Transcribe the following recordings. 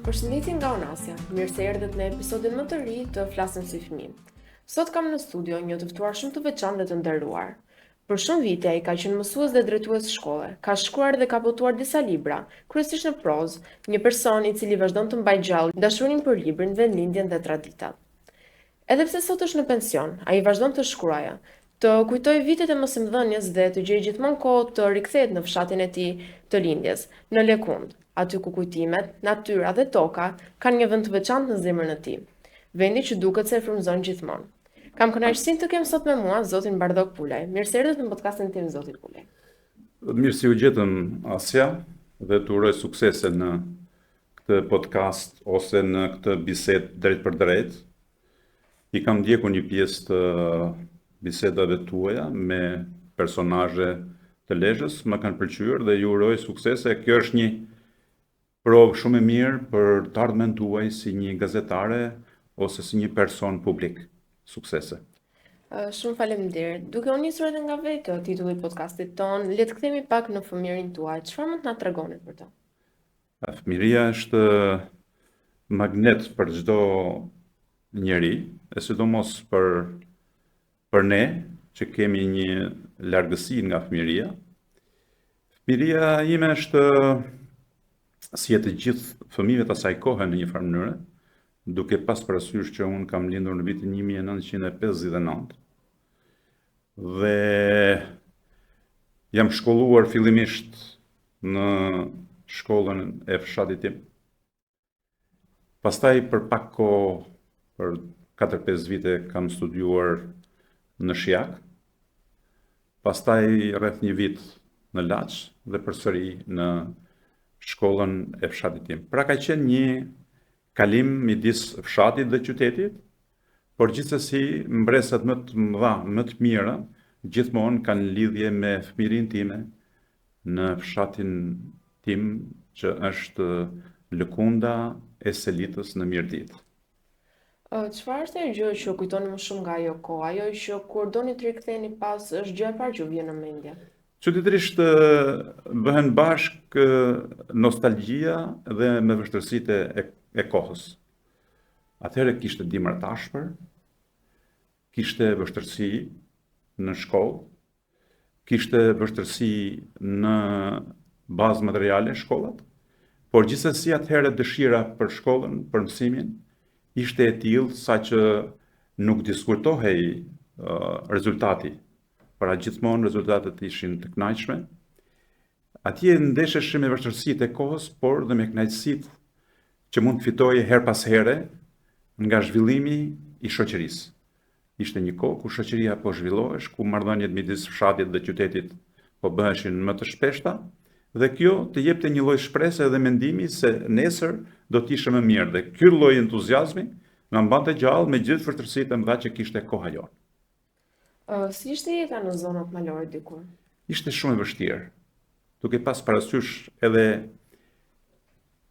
Përshëndetje nga Onasja, mirë se erdhët në episodin më të ri të Flasim si fëmijë. Sot kam në studio një të ftuar shumë të veçantë dhe të nderuar. Për shumë vite ai ka qenë mësues dhe drejtues shkolle, ka shkruar dhe ka botuar disa libra, kryesisht në prozë, një person i cili vazhdon të mbajë gjallë dashurinë për librin, vendlindjen dhe traditat. Edhe pse sot është në pension, ai vazhdon të shkruajë, të kujtoj vitet e mosimdhënies dhe të gjejë gjithmonë kohë të rikthehet në fshatin e tij të lindjes, në Lekund, aty ku kujtimet, natyra dhe toka kanë një vend të veçantë në zemrën e tij. Vendi që duket se e frymëzon gjithmonë. Kam kënaqësinë të kem sot me mua zotin Bardok Pulaj. Mirë se erdhët në podcastin tim zoti Pulaj. Mirë si u gjetëm Asja dhe të uroj suksese në këtë podcast ose në këtë bisedë drejt për drejt. I kam ndjekur një pjesë të bisedave tuaja me personazhe të lezhës, më kanë pëlqyer dhe ju uroj suksese. Kjo është një provë shumë e mirë për të ardhmen tuaj si një gazetare ose si një person publik. Suksese. Shumë faleminderit. Duke u nisur edhe nga vetë titulli i podcastit ton, le të kthehemi pak në fëmijërinë tuaj. Çfarë mund të na tregoni për to? Fëmijëria është magnet për çdo njeri, e sidomos për ne që kemi një largësi nga fëmijëria. Fëmijëria ime është si e të gjithë fëmijëve të asaj kohe në një farë mënyrë, duke pas parasysh që unë kam lindur në vitin 1959 dhe jam shkolluar fillimisht në shkollën e fshatit tim. Pastaj për pak kohë, për 4-5 vite kam studiuar në Shijak, pastaj rreth një vit në Laç dhe përsëri në shkollën e fshatit tim. Pra ka qenë një kalim midis fshatit dhe qytetit, por gjithsesi mbresat më të mëdha, më të mira, gjithmonë kanë lidhje me fëmijërinë time në fshatin tim që është Lëkunda e Selitës në Mirdit. Çfarë është ajo gjë që kujtoni më shumë nga ajo kohë? Ajo që kur doni të riktheheni pas është gjëja e parë që vjen në mendje. Çuditërisht bëhen bashk nostalgjia dhe me vështirësitë e kohës. Atëherë kishte dimër të ashpër, kishte vështirësi në shkollë, kishte vështirësi në bazë materiale shkollat, por gjithsesi atëherë dëshira për shkollën, për mësimin, ishte e tillë saqë nuk diskutohej rezultati. Pra gjithmonë rezultatet ishin të kënaqshme. Atje ndesheshim me vështirësitë e kohës, por dhe me kënaqësitë që mund të fitoje her pas here nga zhvillimi i shoqërisë. Ishte një kohë ku shoqëria po zhvillohesh, ku marrëdhëniet midis fshatit dhe qytetit po bëheshin më të shpeshta, dhe kjo të jepte një lloj shpresë dhe mendimi se nesër do të ishte më mirë. Dhe ky lloj entuziazmi na mbante gjallë me gjithë vështirësitë e mëdha që kishte koha jonë. Si ishte jeta në zonat malore dikur? Ishte shumë e vështirë, duke pas parasysh edhe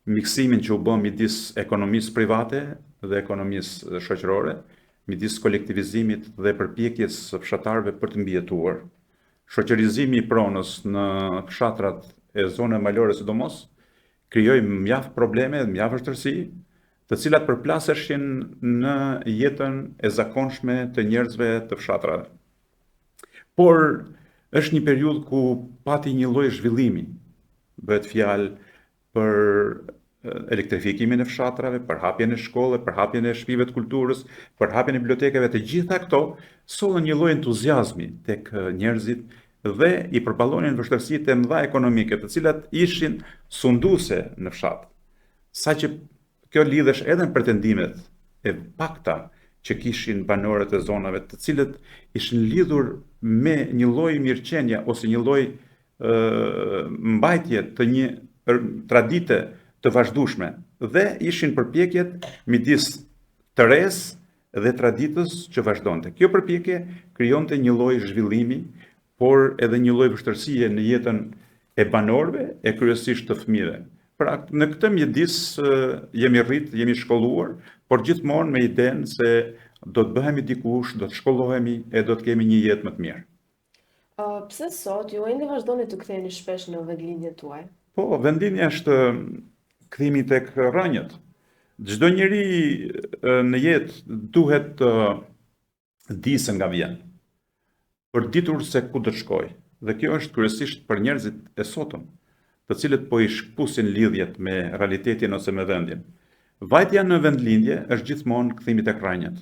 miksimin që u bë midis ekonomisë private dhe ekonomisë shoqërore, midis kolektivizimit dhe përpjekjes së fshatarëve për të mbijetuar. Shoqërizimi i pronës në fshatrat e zonave malore sidomos krijoi mjaft probleme dhe mjaft vështirësi, të cilat përplaseshin në jetën e zakonshme të njerëzve të fshatrave. Por është një periudhë ku pati një lloj zhvillimi, bëhet fjalë për elektrifikimin e fshatrave, për hapjen e shkollave, për hapjen e shtëpive të kulturës, për hapjen e bibliotekave, të gjitha këto sollën një lloj entuziazmi tek njerëzit dhe i përballonin vështirësitë e mëdha ekonomike, të cilat ishin sunduese në fshat. Saqë kjo lidhesh edhe në pretendimet e pakta që kishin banorët e zonave, të cilët ishin lidhur me një lloj mirëqenie ose një lloj mbajtje të një tradite të vazhdueshme dhe ishin përpjekjet midis të res dhe traditës që vazhdonte. Kjo përpjekje krijonte një lloj zhvillimi, por edhe një lloj vështirësie në jetën e banorëve e kryesisht të fëmijëve. Pra në këtë mjedis jemi shkolluar, por gjithmonë me idenë se do të bëhemi dikush, do të shkollohemi e do të kemi një jetë më të mirë. Pse sot ju ende vazhdoni të ktheheni shpesh në vendlindjen tuaj? Po, vendimi është kthimi tek rënjët. Çdo njeri në jetë duhet të di se nga vjen, për ditur se ku do të shkoj. Dhe kjo është kryesisht për njerëzit e sotëm, të cilët po i shkpusin lidhjet me realitetin ose me vendin. Vajtja në vendlindje është gjithmonë kthimi tek rënjët.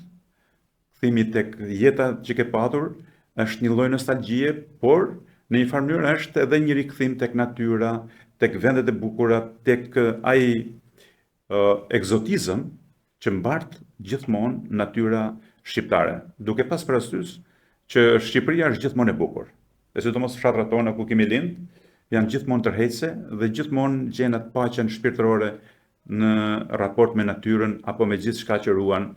Kthimi tek jeta që ke patur është një lloj nostalgjie, por në një farë mënyrë është edhe një rikthim tek natyra, tek vendet e bukura, tek ai egzotizëm që mbart gjithmonë natyra shqiptare, duke pas parasysh që Shqipëria është gjithmonë e bukur. E sidomos fshatrat tona ku kemi lind, janë gjithmonë tërheqëse dhe gjithmonë gjen atë paqen shpirtërore në raport me natyrën apo me gjithçka që ruan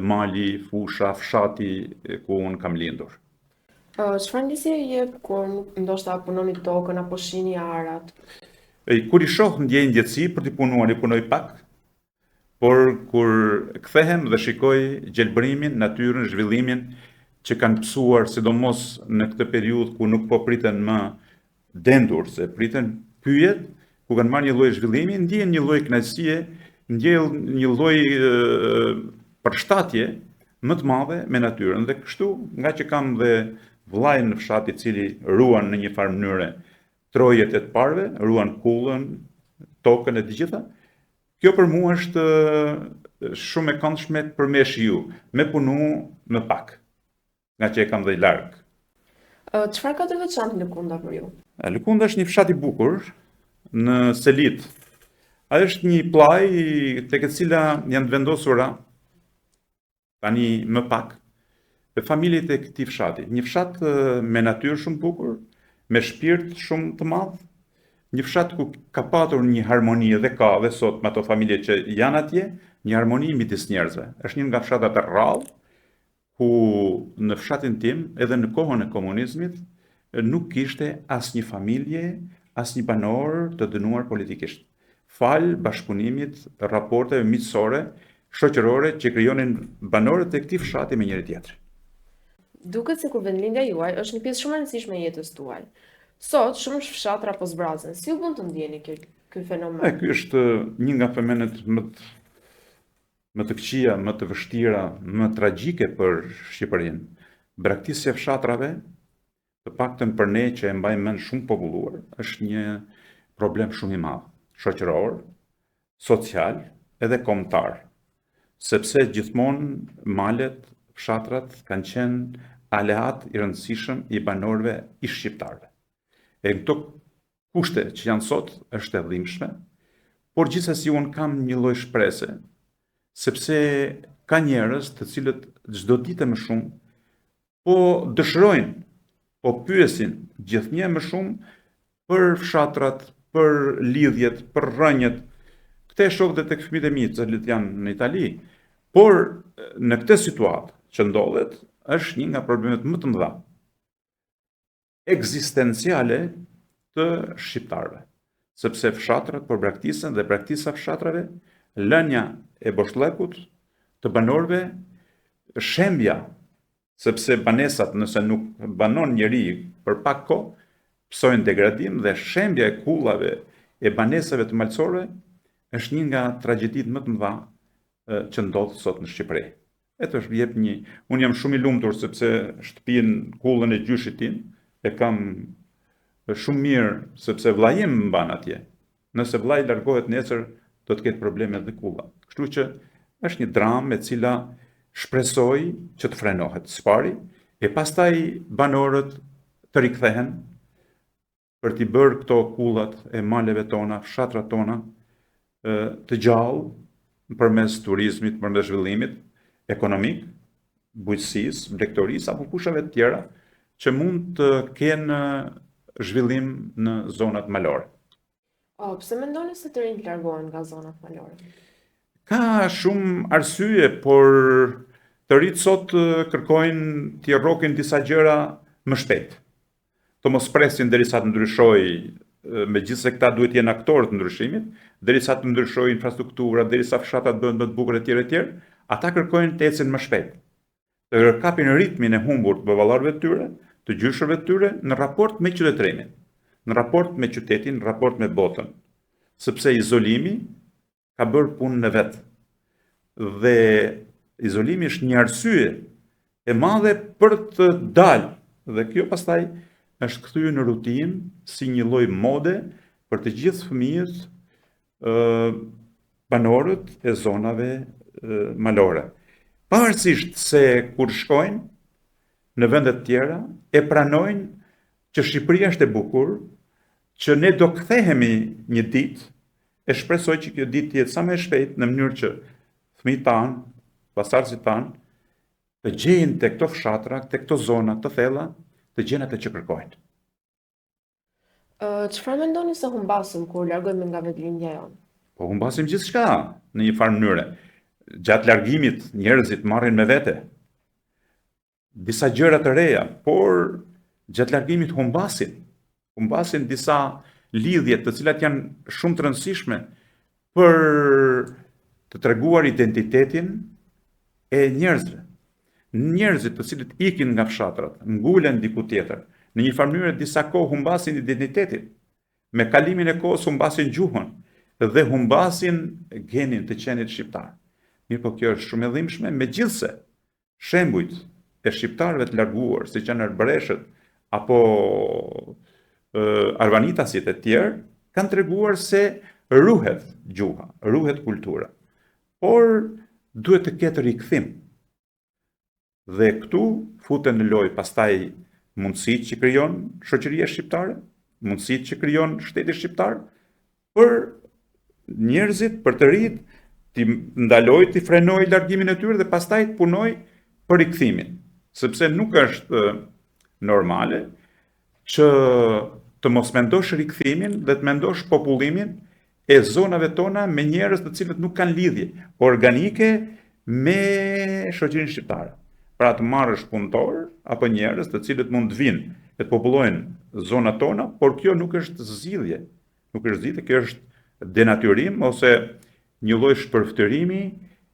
mali, fusha, fshati ku unë kam lindur. Çfarë ndjesje jep kur ndoshta punoni tokën apo shihni arat? Kur i shoh ndjej ndjesi për të punuar, i punoj pak, por kur kthehem dhe shikoj gjelbërimin, natyrën, zhvillimin që kanë pësuar, sidomos në këtë periudhë ku nuk po priten më dendur, se priten pyjet, ku kanë marrë një lloj zhvillimi, ndjen një lloj kënaqësie, ndjen një lloj përshtatje më të madhe me natyrën. Dhe kështu, nga që kam dhe vllai në fshat i cili ruan në një farë mënyre trojet e të parëve, ruan kullën, tokën e të gjitha, kjo për mua është shumë e këndshme për me shiu, me punu më pak, nga që e kam dhe larg. Çfarë ka të veçantë Lëkunda për ju? Lëkunda është një fshat i bukur në Selit. Ai është një pllaj tek e cila janë të vendosura tani më pak familjet e këtij fshati. Një fshat me natyrë shumë bukur, me shpirt shumë të madh, një fshat ku ka patur një harmoni dhe ka dhe sot me ato familje që janë atje, një harmoni midis njerëzve. Është një nga fshatat e rrallë ku në fshatin tim, edhe në kohën e komunizmit, nuk kishte asnjë familje, asnjë banor të dënuar politikisht. Fal bashkëpunimit, raporteve miqësore, shoqërore që krijonin banorët e këtij fshati me njëri tjetrin. Duket sikur vendlindja juaj është një pjesë shumë e rëndësishme e jetës tuaj. Sot shumë fshatra po zbrazen. Si u bën të ndjeni ky fenomen? Ky është një nga fenomenet më të këqija, më të vështira, më tragjike për Shqipërinë. Braktisja e fshatrave, të paktën për ne që e mbajmë mend shumë populluar, është një problem shumë i madh, shoqëror, social edhe kombëtar, sepse gjithmonë malet, fshatrat kanë qenë aleat i rëndësishëm i banorëve i shqiptarëve. E në këto kushte që janë sot është e dhimbshme, por gjithsesi unë kam një lloj shprese, sepse ka njerëz të cilët çdo ditë më shumë po dëshirojnë, po pyesin gjithnjë më shumë për fshatrat, për lidhjet, për rrënjët. Këtë e shoh edhe tek fëmijët e mi, të cilët janë në Itali, por në këtë situatë që ndodhet, është një nga problemet më të mëdha ekzistenciale të shqiptarëve, sepse fshatrat po braktisen dhe braktisa fshatrave, lënia e boshllëkut të banorëve, shembja, sepse banesat nëse nuk banon njeri për pak kohë, psojnë degradim dhe shembja e kullave e banesave të malësorëve është një nga tragjeditë më të mëdha që ndodh sot në Shqipëri. Unë jam shumë i lumtur sepse shtëpinë kullën e gjyshit tim e kam shumë mirë sepse vllai im mban atje. Nëse vllai largohet nesër, do të ketë probleme dhe kulla. Kështu që është një dramë e cila shpresoj që të frenohet së pari, e pastaj banorët të rikthehen për t'i bërë këto kullat e maleve tona, fshatrat tona, të gjallë përmes turizmit, përmes zhvillimit ekonomik, bujqësisë, bregtorisë apo fushave të tjera që mund të kenë zhvillim në zonat malore. Pse mendoni se të rinjt largohen nga zonat malore? Ka shumë arsye, por të rinjt sot kërkojnë t'i rrokin disa gjëra më shpejt. Të mos presin derisa të ndryshojë, megjithëse këta duhet jenë aktorë të ndryshimit, derisa të ndryshojë infrastruktura, derisa fshatat bëhen më të bukur etj. Ata kërkojnë të ecin më shpejt. Të kapin ritmin e humbur të baballarëve të tyre, të gjyshërve të tyre në raport me qytetërimin, në raport me qytetin, në raport me botën. Sepse izolimi ka bërë punën e vetë. Dhe izolimi është një arsye e madhe për të dalë. Dhe kjo pastaj është kthyer në rutinë si një lloj mode për të gjithë fëmijët banorët e zonave malore. Pavarësisht se kur shkojnë në vende të tjera e pranojnë që Shqipëria është e bukur, që ne do kthehemi një ditë, e shpresoj që kjo ditë të jetë sa më e shpejt në mënyrë që fëmijët tanë, pasardhësit tanë, të gjejnë te këto fshatra, te këto zona të thella, të gjejnë atë që kërkojnë. Çfarë mendoni se humbasim kur largohemi nga vetëlindja jonë? Po humbasim gjithçka në një farë mënyre. Gjatë largimit njerëzit marrin me vete disa gjëra të reja, por gjatë largimit humbasin disa lidhje të cilat janë shumë të rëndësishme për të treguar identitetin e njerëzve. Njerëzit të cilët ikin nga fshatrat, ngulen diku tjetër, në një farë mënyrë disa kohë humbasin identitetin. Me kalimin e kohës humbasin gjuhën dhe humbasin genin të qenit shqiptar. Mirë, po kjo është shumë e dhimbshme, megjithse shembujt e shqiptarëve të larguar, siç janë arbëreshët apo arvanitasit e tjerë, kanë treguar se ruhet gjuha, ruhet kultura. Por duhet të ketë rikthim. Dhe këtu futen në lojë pastaj mundësitë që krijon shoqëria shqiptare, mundësitë që krijon shteti shqiptar për njerëzit, për të rinjt, të ndaloj, të frenoj largimin e tyre dhe pastaj të punoj për rikthimin, sepse nuk është normale që të mos mendosh rikthimin dhe të mendosh popullimin e zonave tona me njerëz të cilët nuk kanë lidhje organike me shoqërinë shqiptare. Pra të marrësh punëtor apo njerëz të cilët mund të vinë e të popullojnë zonat tona, por kjo nuk është zgjidhje. Nuk është zgjidhje, kjo është denatyrim ose një lloj shpërftërimi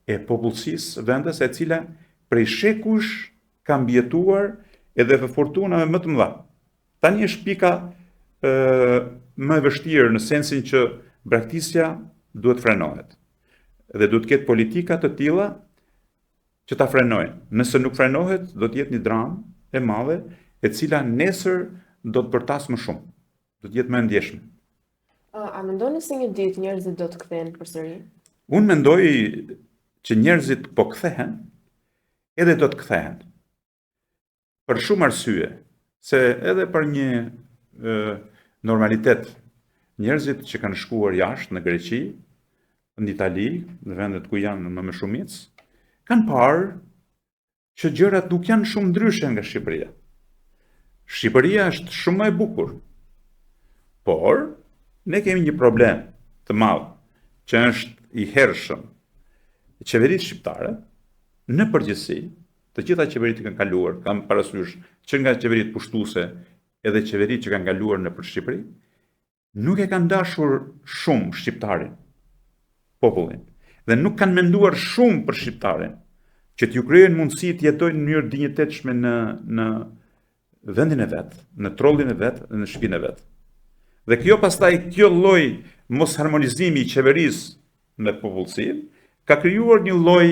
e popullsisë vendas e cila prej shekush ka mbjetuar edhe me fortuna më të mëdha. Tani është pika më e vështirë në sensin që braktisja duhet frenohet. Dhe duhet ketë politika të tilla që ta frenojnë. Nëse nuk frenohet, do të jetë një dramë e madhe, e cila nesër do të përtas më shumë. Do të jetë më e ndjeshme. A mendoni se një ditë njerëzit do të kthehen përsëri? Unë mendoj që njerëzit po kthehen, edhe do të kthehen. Për shumë arsye, se edhe për një normalitet, njerëzit që kanë shkuar jashtë në Greqi, në Itali, në vendet ku janë më shumicë, kanë parë që gjërat nuk janë shumë ndryshe nga Shqipëria. Shqipëria është shumë më e bukur, por ne kemi një problem të madh që është i hershëm. Qeveritë shqiptare, në përgjithësi, të gjitha qeveritë që kanë kaluar, kam parasysh që nga qeveritë pushtuese edhe qeveritë që kanë kaluar nëpër Shqipëri, nuk e kanë dashur shumë shqiptarin, popullin, dhe nuk kanë menduar shumë për shqiptarin, që t'ju krijojnë mundësi të jetojnë në mënyrë dinjitetshme në vendin e vet, në trollin e vet dhe në shtëpinë e vet. Dhe kjo pastaj, kjo lloj mos harmonizimi i qeverisë me popullsinë ka krijuar një lloj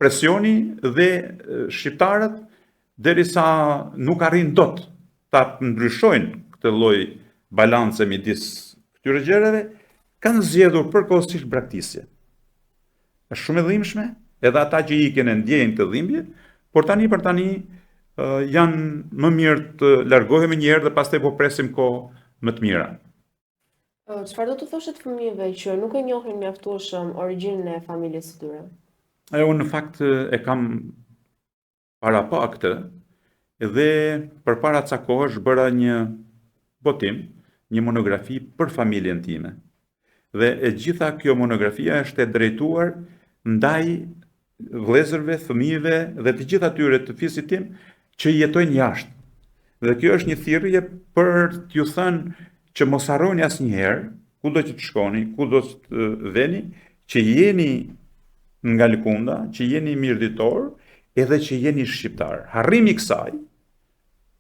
presioni dhe shqiptarët derisa nuk arrin dot ta ndryshojnë këtë lloj balance midis këtyre gjërave, kanë zgjedhur përkohësisht braktisje. Është shumë e dhimbshme, edhe ata që ikin e ndjejnë të dhimbje, por tani për tani janë më mirë të largohemi një herë dhe pastaj po presim kohë më të mira. Çfarë do të thoshet fëmijëve që nuk e njohin mjaftueshëm origjinën e familjes së tyre? Unë në fakt e kam para pa këtë, dhe përpara ca kohësh bëra një botim, një monografi për familjen time. Dhe e gjitha kjo monografia është e drejtuar ndaj vëllezërve, fëmijëve dhe të gjitha atyre të fisit tim që jetojnë jashtë. Dhe kjo është një thirrje për t'ju thënë që mos harroni asnjëherë, kudo që të shkoni, kudo që të veni, që jeni nga lëkunda, që jeni mirëditor, edhe që jeni shqiptar. Harrimi i kësaj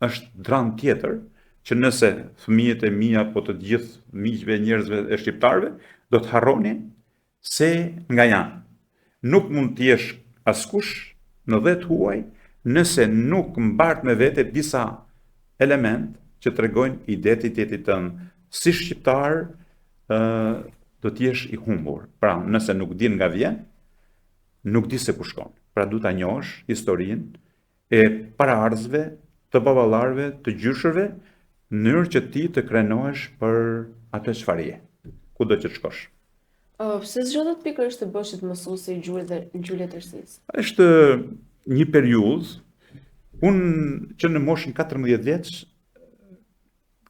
është dram tjetër, që nëse fëmijët e mia apo të gjithë miqve njerëzve e shqiptarëve do të harroni se nga janë. Nuk mund të jesh askush në dhet huaj nëse nuk mbart me vete disa element që tregojnë identitetit tënd. Si shqiptar do të jesh i humbur. Pra, nëse nuk din nga vjen, nuk di se ku shkon. Pra du ta njohësh historinë e paraardhësve, të baballarëve, të gjyshërve, në mënyrë që ti të krenohesh për atë çfarë je, kudo që të shkosh. Pse zgjedhët pikërisht të bësh mësuesi i gjuhë letërsisë? Është një periudhë, unë që në moshën 14 vjeç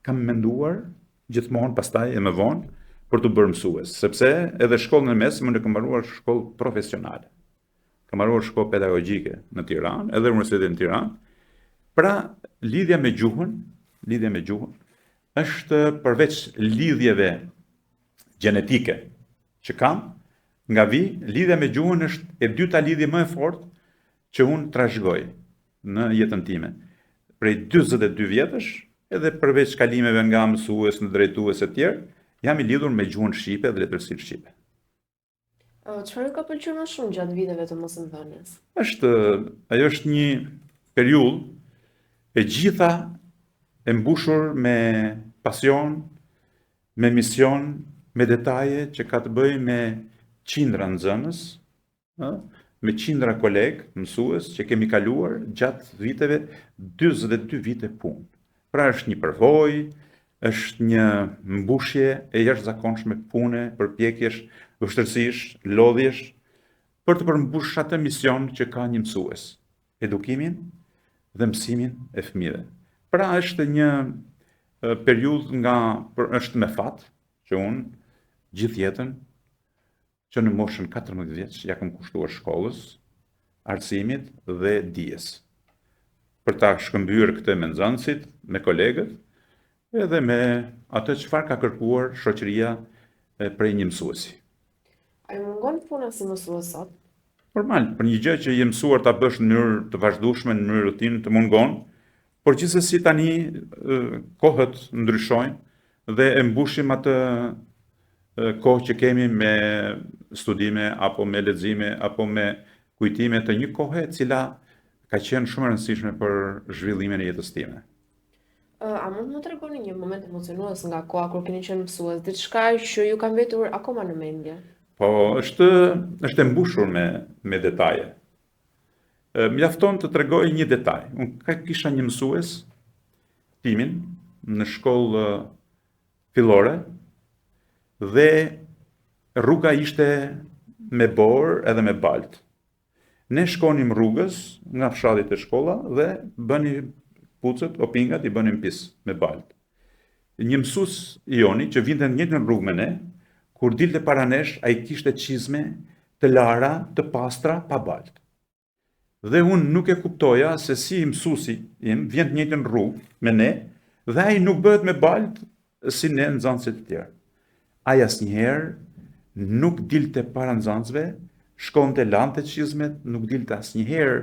kam menduar gjithmonë pastaj e më vonë për të bërë mësues, sepse edhe shkollën e mesme më kam mbaruar shkollë profesionale. Kam mbaruar shkollë pedagogjike në Tiranë, edhe Universitetin në Tiranë. Pra, lidhja me gjuhën është përveç lidhjeve gjenetike që kam nga vi, lidhja me gjuhën është e dyta lidhje më e fortë që unë trashëgoj në jetën time. Prej 42 vjetësh, edhe përveç kalimeve nga mësues në drejtues e tjerë, jam i lidhur me gjuhën shqipe dhe letërsinë shqipe. Çfarë ka pëlqyer më shumë gjatë viteve të mosëmdhënies? Ajo është një periudhë e gjitha e mbushur me pasion, me mision, me detaje që ka të bëjë me qindra nxënës, me qindra kolegë, mësues që kemi kaluar gjatë viteve 42 vite punë. Pra është një përvojë, është një mbushje e jashtëzakonshme pune, përpjekjesh, vështirësish, lodhjesh, për të përmbushur atë mision që ka një mësues, edukimin dhe mësimin e fëmijëve. Pra është një periudhë është me fat që unë gjithë jetën që në moshën 14 vjeç ja kam kushtuar shkollës, arsimit dhe dijes. Për ta shkëmbyer këtë me nxënësit, me kolegët, edhe me atë çfarë ka kërkuar shoqëria prej një mësuesi. A ju mungon puna si mësues sot? Normal, për një gjë që je mësuar ta bësh në mënyrë të vazhdueshme, në mënyrë rutinë, të mungon, por gjithsesi tani kohët ndryshojnë dhe e mbushim atë kohë që kemi me studime apo me lexime apo me kujtime të një kohe e cila ka qenë shumë e rëndësishme për zhvillimin e jetës time. A mund të më tregoni një moment emocionues nga koha kur keni qenë mësues, diçka që ju ka mbetur akoma në mendje? Po, është e mbushur me detaje. Mjafton të tregoj një detaj. Unë kisha një mësues, timin, në shkollë fillore, dhe rruga ishte me borë edhe me baltë. Ne shkonim rrugës nga fshatit e shkolla dhe bënim pucët, opingat i bënim pis me baltë. Një mësues i joni që vinte në njëjtën rrugë me ne, kur dilte para nesh, ai kishte çizme të lara, të pastra, pa baltë. Dhe unë nuk e kuptoja se si mësuesi im vjen në njëjtën rrugë me ne dhe ai nuk bëhet me baltë si ne nxënësit e tjerë. Ai asnjëherë nuk dilte para nxënësve, shkonte lante çizmet, nuk dilte asnjëherë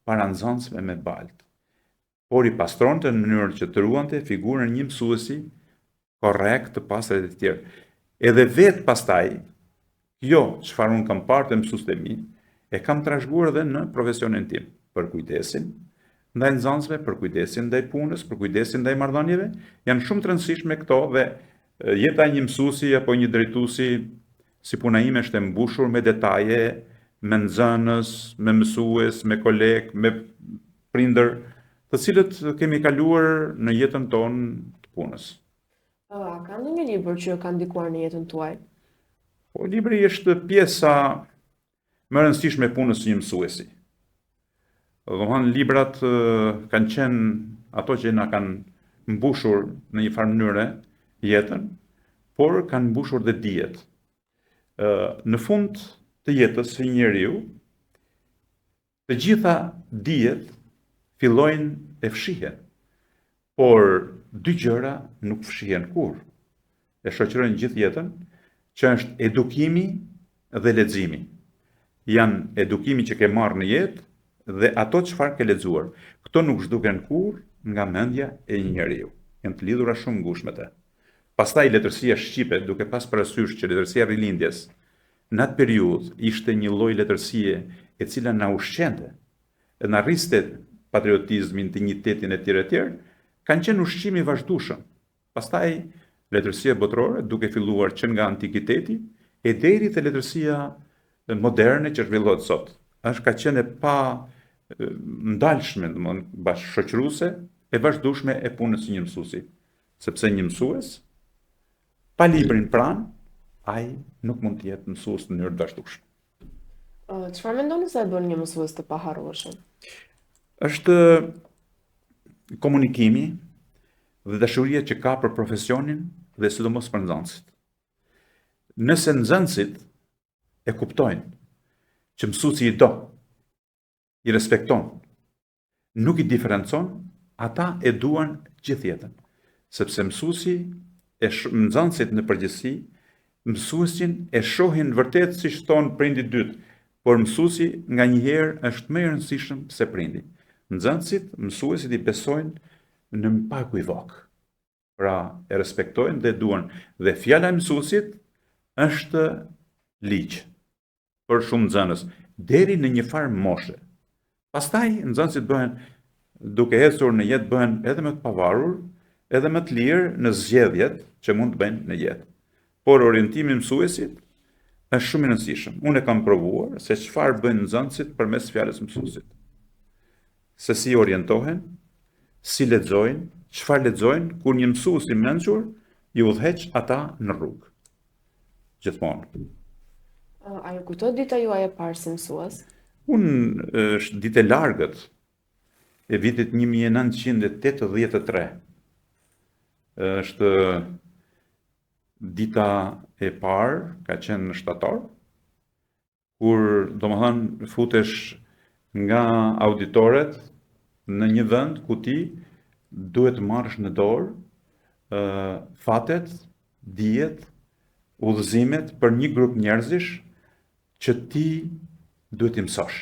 para nxënësve me baltë. Por i pastronte në mënyrë që të ruante figurën e një mësuesi korrekt, të pastër e të tjerë. Edhe vetë pastaj, çfarë unë kam parë të mësuesit e mi, e kam trashëguar edhe në profesionin tim, për kujdesin ndaj nxënësve, për kujdesin ndaj punës, për kujdesin ndaj marrëdhënieve, janë shumë të rëndësishme këto dhe jeta e një mësuesi apo një drejtuesi si puna ime është e mbushur me detaje, me nxënës, me mësues, me kolegë, me prindër, të cilët kemi kaluar në jetën tonë të punës. A ka ndonjë libër që ka ndikuar në jetën tuaj? Po, libri është pjesa më e rëndësishme e punës së një mësuesi. Domethënë librat kanë qenë ato që na kanë mbushur në një farë mënyre jetën, por kanë mbushur dhe dijet. Në fund të jetës së një njeriu, të gjitha dijet fillojnë e fshihen, por dy gjëra nuk fshihen kurrë. E shoqërojnë gjithë jetën, që është edukimi dhe leximi. Janë edukimi që ke marrë në jetë dhe ato çfarë ke lexuar. Këto nuk zhduken kurrë nga mendja e një njeriu. Janë të lidhura shumë ngushtë me të. Pastaj letërsia shqipe, duke pas parasysh që letërsia rilindjes në atë periudhë ishte një lloj letërsie e cila na ushqente, e na rriste patriotizmin, dinjitetin e tjerë, kanë qenë ushqimi i vazhdueshëm. Pastaj letërsia botërore, duke filluar që nga antikiteti e deri te letërsia moderne që zhvillohet sot. Ka qenë e pa ndalshme, bashkëshoqëruese e vazhdueshme e punës së një mësuesi, sepse një mësues pa librin pranë, ai nuk mund të jetë mësues në mënyrë të vazhdueshme. Çfarë mendoni se e bën një mësues të paharrueshëm? Është komunikimi dhe dashuria që ka për profesionin dhe sidomos për nxënësit. Nëse nxënësit e kuptojnë që mësuesi i do, i respekton, nuk i diferencon, ata e duan gjithë jetën, sepse mësuesi nxënësit në përgjithësi, mësuesin e shohin vërtet siç thon prindi dytë, por mësuesi nganjëherë është më i rëndësishëm se prindi. Nxënësit, mësuesit i besojnë në pa ekuivok. Pra e respektojnë dhe duan. Dhe fjala e mësuesit është ligj për shumë nxënës, deri në një farë moshe. Pastaj nxënësit bëhen, duke ecur në jetë, bëhen edhe më të pavarur, edhe më të lirë në zgjedhjet që mund të bëjnë në jetë. Por orientimi i mësuesit është shumë i rëndësishëm. Unë e kam provuar se çfarë bëjnë nxënësit përmes fjalës mësuesit. Se si orientohen, si lexojnë, çfarë lexojnë, kur një mësues i mençur i udhëheq ata në rrugë. Gjithmonë. A ju kujtohet dita juaj e parë si mësues? Unë është ditë e largët e vitit 1983. Është dita e parë, ka qenë në shtator, kur domethënë futesh nga auditoret në një vend ku ti duhet të marrësh në dorë fatet, dijet, udhëzimet për një grup njerëzish që ti duhet i mësosh.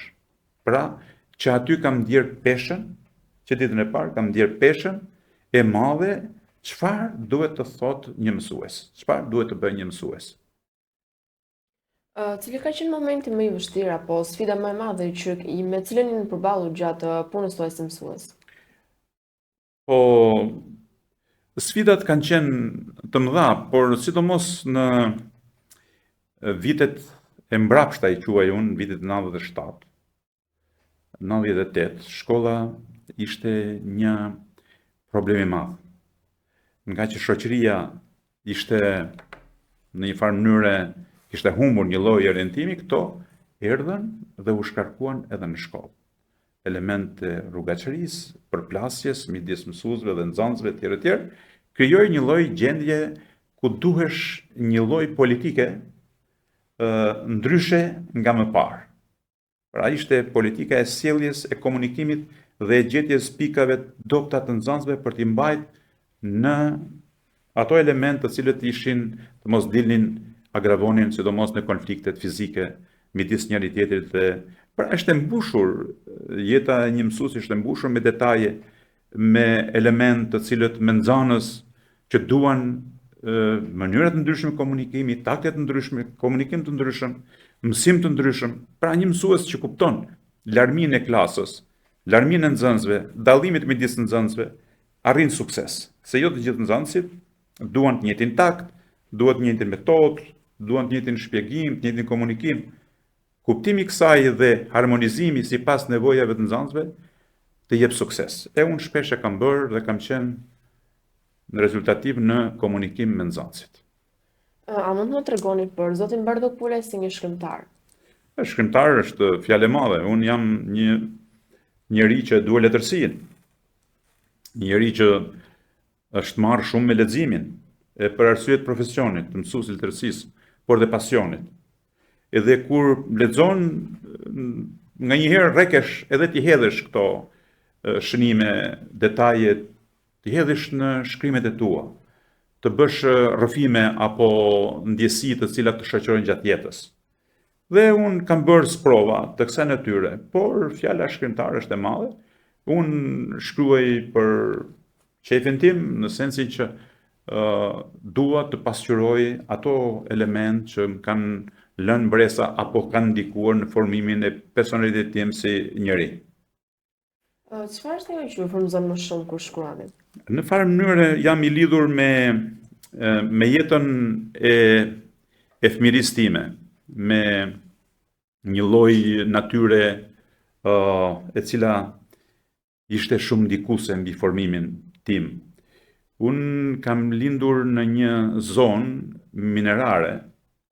Pra, që aty kam ndjerë peshën, që ditën e parë kam ndjerë peshën e madhe, çfarë duhet të thotë një mësues, çfarë duhet të bëjë një mësues. Cili ka qenë momenti më i vështirë apo sfida më e madhe që me cilën jeni përballur gjatë punës tuaj si mësues? Po, sfidat kanë qenë të mëdha, por sidomos në vitet e mbrapshta, i quaj unë, vitet 97, 98, shkolla ishte një problem i madh. Nga që shoqëria ishte në një farë mënyre kishte humbur një lloj orientimi, këto erdhën dhe u shkarkuan edhe në shkollë. Elemente rrugaçërisë, përplasjes midis mësuesve dhe nxënësve tjerë, krijoi një lloj gjendje ku duhesh një lloj politike ndryshe nga më parë. Pra ishte politika e sjelljes, e komunikimit dhe e gjetjes pikave dobta të nxënësve për t'i mbajtur në ato elemente të cilët ishin të mos dilnin, agravonin sidomos në konfliktet fizike midis njëri tjetrit dhe pra është mbushur jeta e një mësuesi, është mbushur me detaje, me elemente të cilët me nxënës që duan mënyra të ndryshme komunikimi, takte të ndryshme, komunikim të ndryshëm, mësim të ndryshëm. Pra një mësues që kupton larminë e klasës, larminë e nxënësve, dallimet midis nxënësve, arrin sukses. Se jo të gjithë nxënësit duan të njëjtin takt, duan të njëjtin metodë, duan të njëjtin shpjegim, të njëjtin komunikim. Kuptimi i kësaj dhe harmonizimi sipas nevojave të nxënësve të jep sukses. E unë shpesh e kam bërë dhe kam qenë rezultativ në komunikim me nxënësit. A mund të më tregoni për zotin Bardok Pule si një shkrimtar? Shkrimtar është fjalë e madhe. Unë jam një njeri që dua letërsinë. Një njeri që është marrë shumë me leximin, e për arsye të profesionit, të mësuesit letërsisë, por dhe pasionit. Edhe kur lexon, nganjëherë rrekesh edhe t'i hedhësh këto shënime, detaje, t'i hedhësh në shkrimet e tua, të bësh rrëfime apo ndjesi të cilat të shoqërojnë gjatë jetës. Dhe unë kam bërë sprova të kësaj natyre, por fjala shkrimtar është e madhe. Unë shkruaj për qefin tim, në sensin që dua të pasqyroj ato element që më kanë lënë mbresa apo kanë ndikuar në formimin e personalitetit tim si njeri. Çfarë është ajo që ju frymëzon më shumë kur shkruani? Në farë mënyrë jam i lidhur me jetën e fëmirisë time, me një lloj natyre e cila ishte shumë ndikuese mbi formimin tim. Unë kam lindur në një zonë minerare,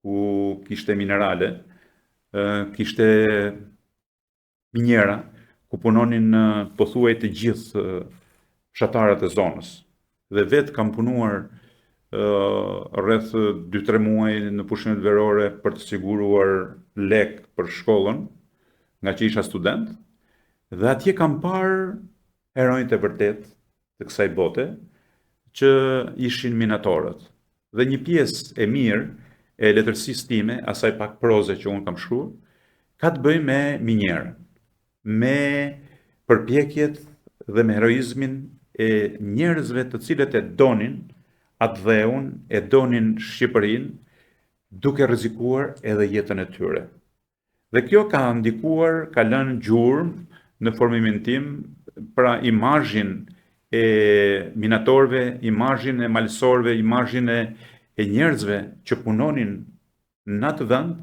ku kishte minerale, kishte minjera, ku punonin pothuaj të gjithë fshatarët e zonës. Dhe vetë kam punuar rreth 2-3 muaj në pushimet verore për të siguruar lek për shkollën, nga që isha student, dhe atje kam parë heronjtë e vërtet të kësaj bote, që ishin minatorët. Dhe një pjesë e mirë e letërsisë time, asaj pak proze që unë kam shkruar, ka të bëjë me minjerën, me përpjekjet dhe me heroizmin e njerëzve të cilët e donin atë dheun, e donin Shqipërinë, duke rrezikuar edhe jetën e tyre. Dhe kjo ka ndikuar, ka lënë gjurmë në formimin tim, pra imazhin e minatorëve, imazhin e malësorëve, imazhin e njerëzve që punonin në atë vend,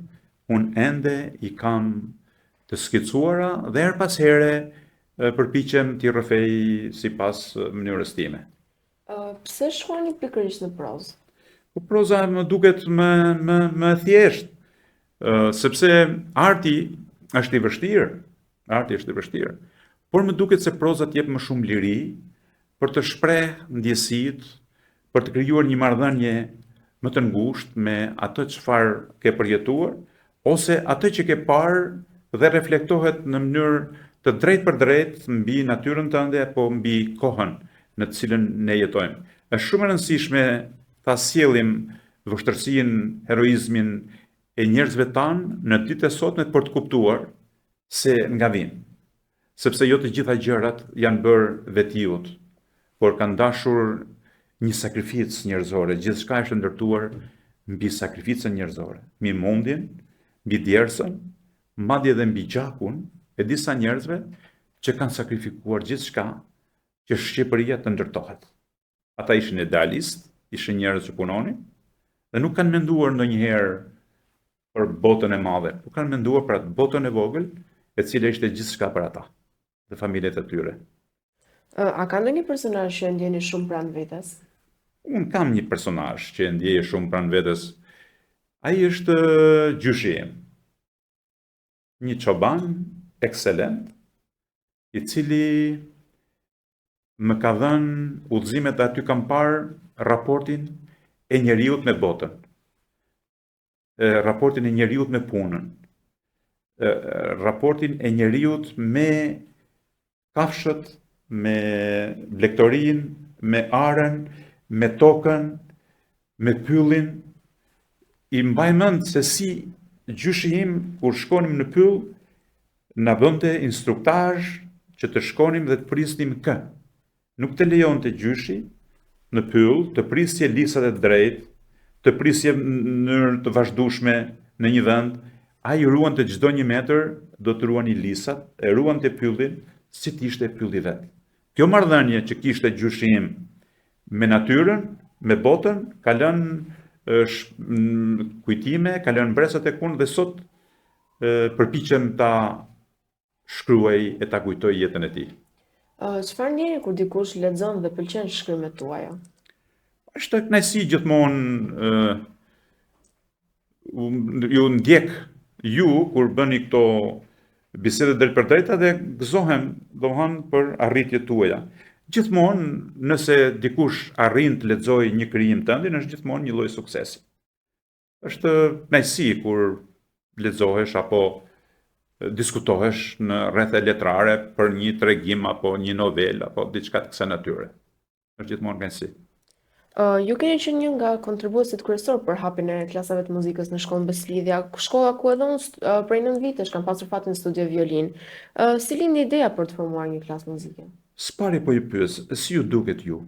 unë ende i kam të skicuara dhe her pas here përpiqem t'i rrëfej sipas mënyrës time. Pse shkruani pikërisht në prozë? Po proza më duket më thjesht, sepse arti është i vështirë, por më duket se proza t'jep më shumë liri për të shpreh ndjesitë, për të krijuar një marrëdhënie më të ngushtë me atë çfarë ke përjetuar, ose atë që ke parë dhe reflektohet në mënyrë të drejtë për drejtë mbi natyrën tënde apo mbi kohën në të cilën ne jetojmë. Është shumë e rëndësishme ta sjellim vështirësinë, heroizmin e njerëzve tanë në ditët e sotme për të kuptuar se nga vinë. Sepse jo të gjitha gjërat janë bërë vetijut, por kanë dashur një sakrificë njerëzore, gjithçka është ndërtuar mbi sakrificën njerëzore, mbi mundjen, mbi djersën, madje edhe mbi gjakun e disa njerëzve që kanë sakrifikuar gjithçka që Shqipëria të ndërtohet. Ata ishin idealistë, ishin njerëz që punonin dhe nuk kanë menduar ndonjëherë për botën e madhe, por kanë menduar për atë botën e vogël, e cila ishte gjithçka për ata dhe familjet e tyre. A ka ndonjë personazh që e ndjeni shumë pranë vetes? Unë kam një personazh që e ndjej shumë pranë vetes. Ai është gjyshi im. Një çoban ekselent, i cili më ka dhënë udhëzimet, aty kam parë raportin e njeriut me botën, raportin e njeriut me punën, raportin e njeriut me kafshët, me blegtorinë, me arën, me tokën, me pyllin. I mbaj mend se si gjyshi im, kur shkonim në pyll, na bënte instruktazh që të shkonim dhe të prisnim kë. Nuk të lejonte gjyshi në pyll të prisje lisat e drejt, të prisje në të vazhdueshme në një vend. Ai ruante çdo 1 metër, do të ruani lisat, e ruante pyllin si të ishte pylli vet. Kjo marrëdhënie që kishte gjyshi im me natyrën, me botën, ka lënë kujtime, ka lënë mbresat e kun dhe sot përpiqem ta shkruaj e ta kujtoj jetën e tij. Çfarë ndjeni kur dikush lexon dhe pëlqen shkrimet tuaja? Është kënaqësi gjithmonë, ju ndjek ju kur bëni këto bisede drejt për drejta dhe gëzohem, domethënë, për arritjet tuaja. Gjithmonë, nëse dikush arrin të lexojë një krijim tëndin, është gjithmonë një lloj suksesi. Është kënaqësi kur lexohesh apo diskutohesh në rrethe letrare për një tregim apo një novelë apo diçka të kësaj natyre. Është gjithmonë kënaqësi. Ju keni qenë një nga kontribuesit kryesor për hapjen e klasave të muzikës në shkollën Beslidhja, shkolla ku edhe unë prej 9 vitesh kam pasur fatin të studioj violin. Si lindi ideja për të formuar një klasë muzike? S'pari po ju pyes, si ju duket ju?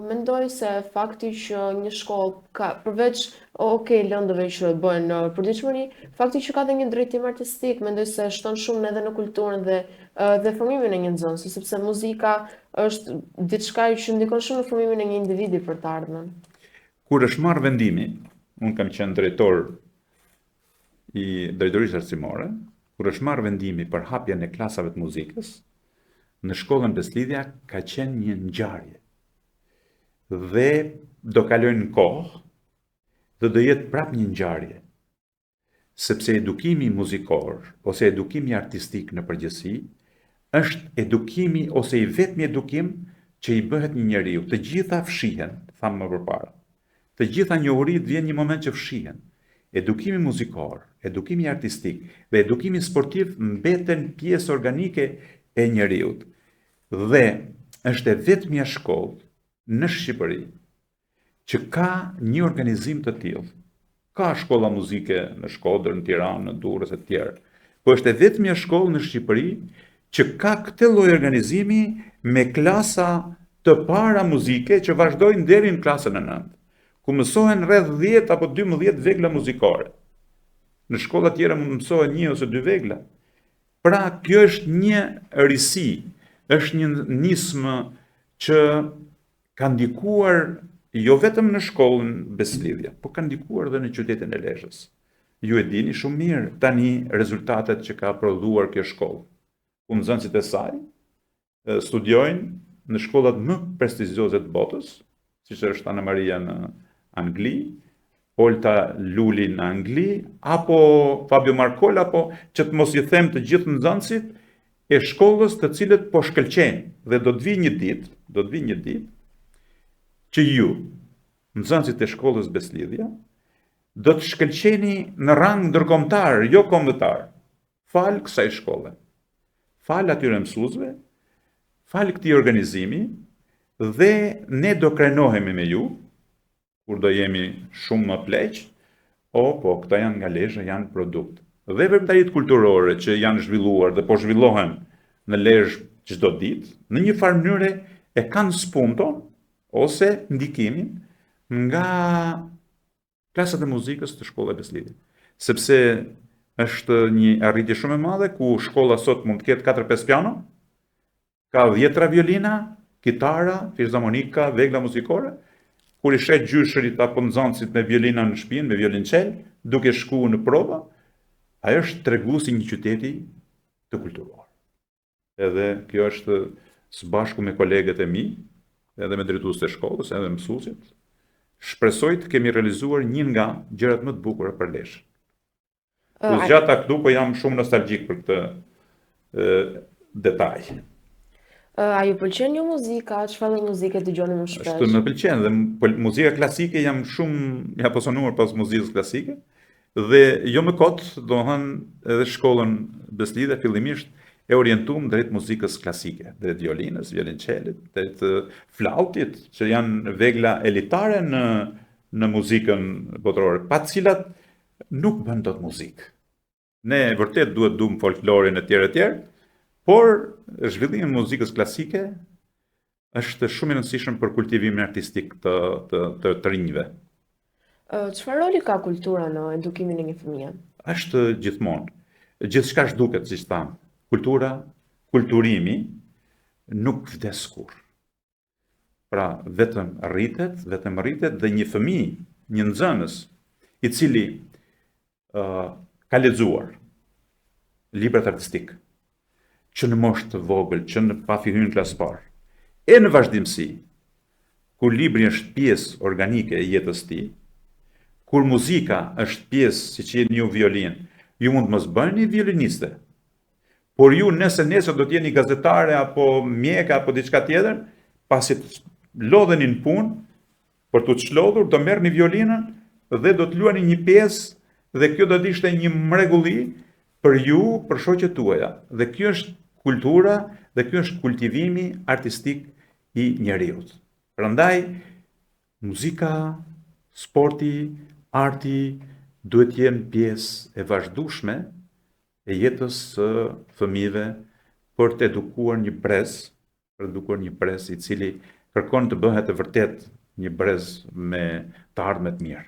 Mendoj se fakti që një shkollë ka përveç lëndëve që bëhen në përditshmëri, fakti që ka dhe një drejtim artistik, mendoj se shton shumë edhe në kulturën dhe formimin e një nxënësi, sepse muzika është diçka që ndikon shumë në formimin e një individi për të ardhmen. Kur është marrë vendimi, unë kam qenë drejtor i drejtorisë arsimore, kur është marrë vendimi për hapjen e klasave të muzikës, në shkollën Beslidhja ka qenë një ngjarje. Dhe do kalojnë kohë dhe do jetë prap një ngjarje. Sepse edukimi muzikor ose edukimi artistik në përgjithësi është edukimi ose i vetmi edukim që i bëhet një njeriu. Të gjitha fshihen, thamë më përpara. Të gjitha njohurit vjen një moment që fshihen. Edukimi muzikor, edukimi artistik dhe edukimi sportiv mbeten pjesë organike e njeriut. Dhe është e vetmja shkollë në Shqipëri që ka një organizim të tillë. Ka shkolla muzike në Shkodër, në Tiranë, në Durrës e tjerë. Po është e vetmja shkollë në Shqipëri që ka këtë lloj organizimi me klasa të para muzike që vazhdojnë deri në klasën e 9, ku mësohen rreth 10 apo 12 vegla muzikore. Në shkolla tjera mund mësohen 1 ose 2 vegla. Pra, kjo është një risi, është një nismë që ka ndikuar jo vetëm në shkollën Beslidhja, po ka ndikuar dhe në qytetin e Lezhës. Ju e dini shumë mirë tani rezultatet që ka prodhuar kjo shkollë. Ku nxënësit e saj studiojnë në shkollat më prestigjioze të botës, siç është Ana Maria në Angli, Olta Luli në Angli, apo Fabio Marcola, apo që të mos i them të gjithë nxënësit e shkollës të cilët po shkëlqejnë dhe do të vi një ditë që ju, nxënësit e shkollës Beslidhja, do të shkëlqeni në rang ndërkombëtar, jo kombëtar, fal kësaj shkolle, fal atyre mësuesve, fal këtij organizimi, dhe ne do krenohemi me ju, kur do jemi shumë më pleq, po këta janë nga Lezhë, janë produkt. Dhe veprimtaritë kulturore që janë zhvilluar dhe po zhvillohen në Lezhë çdo ditë, në një farë mënyre e kanë spunton ose ndikimin nga klasat e muzikës të shkollës Beslidhja. Sepse është një arritje shumë e madhe ku shkolla sot mund të ketë 4-5 piano, ka 10 violina, kitara, filharmonika, vegla muzikore, kur i shet gjyshërit apo nxënësit me violina në shtëpi, me violonçel, duke shkuar në prova, ajo është treguesi një qyteti të kulturuar. Edhe kjo është së bashku me kolegët e mi, edhe me drejtuesit e shkollës, edhe mësuesit, shpresoj të kemi realizuar një nga gjërat më të bukura për Lezhë. U zgjata këtu, po jam shumë nostalgjik për këtë detaj. A ju pëlqen ju muzika? Çfarë muzike dëgjoni më shpesh? Më pëlqen dhe muzika klasike jam shumë i apasionuar pas muzikës klasike dhe jo më kot, domethënë edhe shkollën Beslidhja fillimisht e orientuam drejt muzikës klasike, drejt violinës, violonçelit, drejt flautit, që janë vegla elitare në muzikën botërore, pa të cilat nuk bën dot muzikë. Ne vërtet duhet duam folklorin e tjerë, por zhvillimi i muzikës klasike është shumë i rëndësishëm për kultivimin artistik të rinjve. Çfarë roli ka kultura në edukimin e një fëmie? Është gjithmonë. Gjithçka zhduket, siç tham. Kultura, kulturimi nuk vdes kurrë. Pra, vetëm rritet dhe një fëmijë, një nxënës, i cili ka lexuar librat artistik, që në moshë të vogël, që në pati hyrë në klasë parë, e në vazhdimsi, kur libri është pjesë organike e jetës tij, kur muzika është pjesë, siç jeni ju violinë, ju mund mos bëheni violiniste, por ju nëse nesër do të jeni gazetare apo mjeka apo diçka tjetër, pasi të lodheni në punë, për të çlodhur, do merrni violinën dhe do të luani një pjesë dhe kjo do të ishte një mrekulli për ju, për shoqet tuaja. Dhe kjo është kultura dhe kjo është kultivimi artistik i njeriut. Prandaj muzika, sporti, arti duhet të jenë pjesë e vazhdueshme e jetës së fëmijëve për të edukuar një brez, i cili kërkon të bëhet e vërtet një brez me të ardhme të mirë.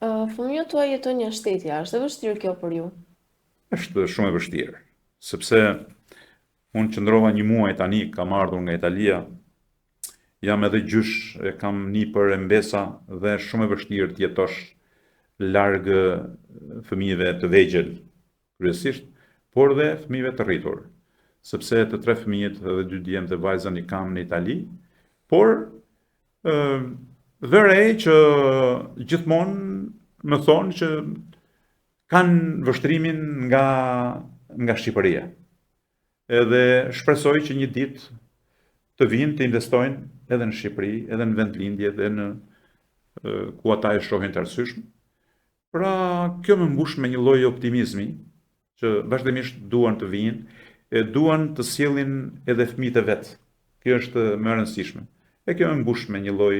Fëmijët tuaj jetojnë një shteti, a është e vështirë kjo për ju? Është shumë e vështirë, sepse unë qëndrova një muaj tani, kam ardhur nga Italia, jam edhe gjysh, e kam një për mbesa dhe shumë e vështirë të jetosh larg fëmijëve të vegjël, kryesisht, por dhe fëmijëve të rritur, sepse të 3 fëmijët dhe 2 djemtë dhe vajzën i kam në Itali, por vërej që gjithmonë më thonë që kanë vështrimin nga Shqipëria. Edhe shpresoj që një ditë të vinë të investojnë edhe në Shqipëri, edhe në vendlindje, edhe në ku ata e shohin të arsyeshëm. Pra, kjo më mbush me një lloj optimizmi që vazhdimisht duan të vinë, e duan të sjellin edhe fëmijët e vet. Kjo është më e rëndësishme. E kjo më mbush me një lloj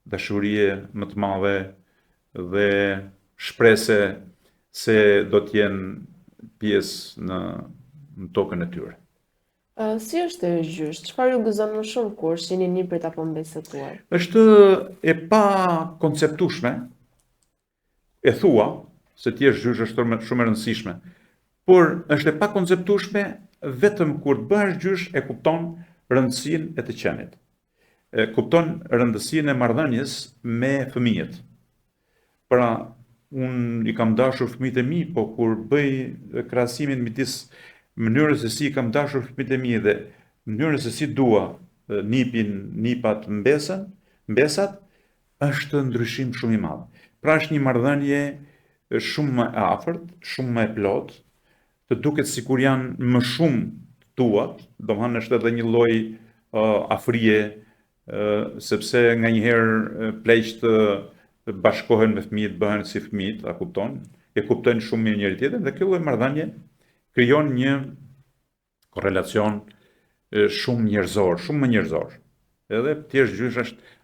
dashurie më të madhe dhe shprese se do të jenë pjesë në tokën e tyre. Si është e gjysh? Çfarë ju gëzon më shumë kur shihni niprit apo mbesët tuaj? Është e pa konceptueshme, e thua se ti je gjysh është shumë e rëndësishme, por është e pa konceptueshme vetëm kur të bëhesh gjysh e kupton rëndësinë e të qenit. E kupton rëndësinë e marrëdhënies me fëmijët. Pra, unë i kam dashur fëmijët e mi, po kur bëj krahasimin midis mënyrës se si i kam dashur fëmijët e mi dhe mënyrës se si dua nipat mbesat, është ndryshim shumë i madh. Pra është një marrëdhënie shumë më e afërt, shumë më e plotë, të duket sikur janë më shumë tuat, domethënë është edhe një lloj afrie, sepse nganjëherë pleqt bashkohen me fëmijët, bëhen si fëmijët, a kupton? E kuptojnë shumë mirë njëri tjetrin dhe kjo lloj marrëdhënie krijon një korrelacion shumë njerëzor, shumë më njerëzor. Edhe ti je gjysh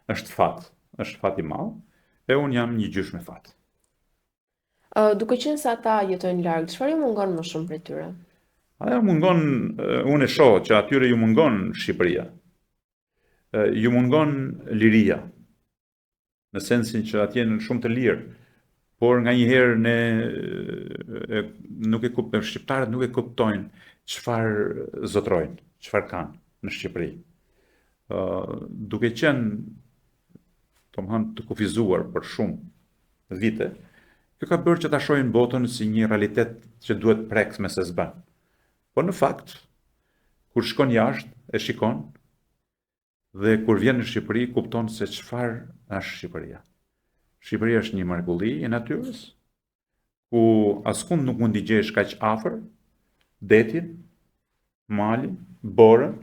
është fat i madh, e unë jam një gjysh me fat. Duke qenë se ata jetojnë larg, çfarë ju mungon më shumë prej tyre? Ajo mungon, unë e shoh që atyre ju mungon Shqipëria. Ju mungon liria, në sensin që atje janë shumë të lirë, por nganjëherë ne shqiptarët nuk e kuptojnë çfarë zotrojnë, çfarë kanë në Shqipëri. Duke qenë të kufizuar për shumë vite, kjo ka bërë që ta shohin botën si një realitet që duhet preks me se s'bën. Po në fakt, kur shkon jashtë, e shikon, dhe kur vjen në Shqipëri, kupton se çfarë është Shqipëria. Shqipëria është një mrekulli e natyrës, ku askund nuk mund t'i gjesh kaq afër detin, malin, borën,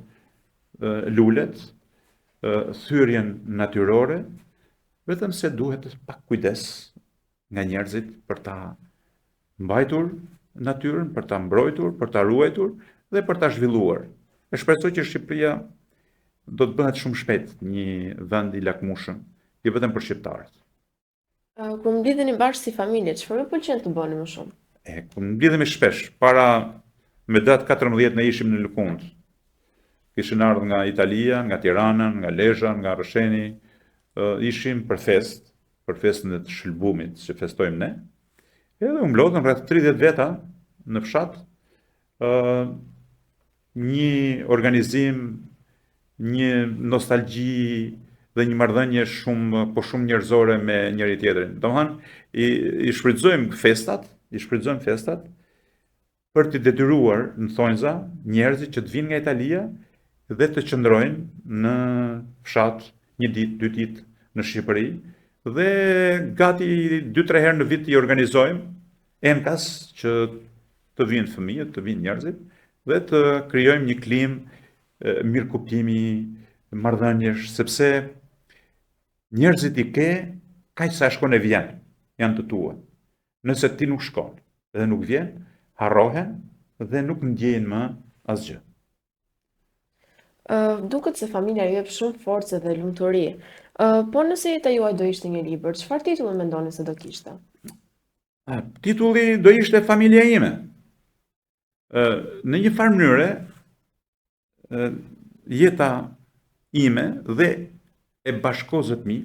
lulet, thyrjen natyrore, vetëm se duhet pak kujdes nga njerëzit për ta mbajtur natyrën, për ta mbrojtur, për ta ruajtur dhe për ta zhvilluar. E shpresoj që Shqipëria do të bëhet shumë shpejt një vend i lakmueshëm, jo vetëm për shqiptarët. Kur mblidheni bashkë si familje, çfarë ju pëlqen të bëni më shumë? Kur mblidhemi shpesh, me datë 14 ne ishim në Lëkund. Kishin ardhur nga Italia, nga Tirana, nga Lezhë, nga Rresheni, ishim për festën e të shëlbumit që festojmë ne. Edhe u mblodhën rreth 30 veta në fshat, një organizim, një nostalgji dhe një marrëdhënie shumë njerëzore me njëri tjetrin. Domethënë, i shfrytëzojmë festat për të detyruar në thonjza njerëzit që të vinë nga Italia dhe të qëndrojnë në fshat një ditë, 2 ditë në Shqipëri dhe gati 2-3 herë në vit i organizojmë enkas që të vinë fëmijët, të vinë njerëzit dhe të krijojmë një klimë mirëkuptimi, marrëdhëniesh, sepse njerëzit i ke kaq sa shkon e vjen, janë të tua. Nëse ti nuk shkon dhe nuk vjen, harrohen dhe nuk ndjejnë më asgjë. Duket se familja ju jep shumë forcë dhe lumturi. Po nëse jeta juaj do ishte një libër, çfarë titulli mendoni se do kishte? Titulli do ishte Familja ime. Në një farë mënyre, jeta ime dhe e bashkozët mi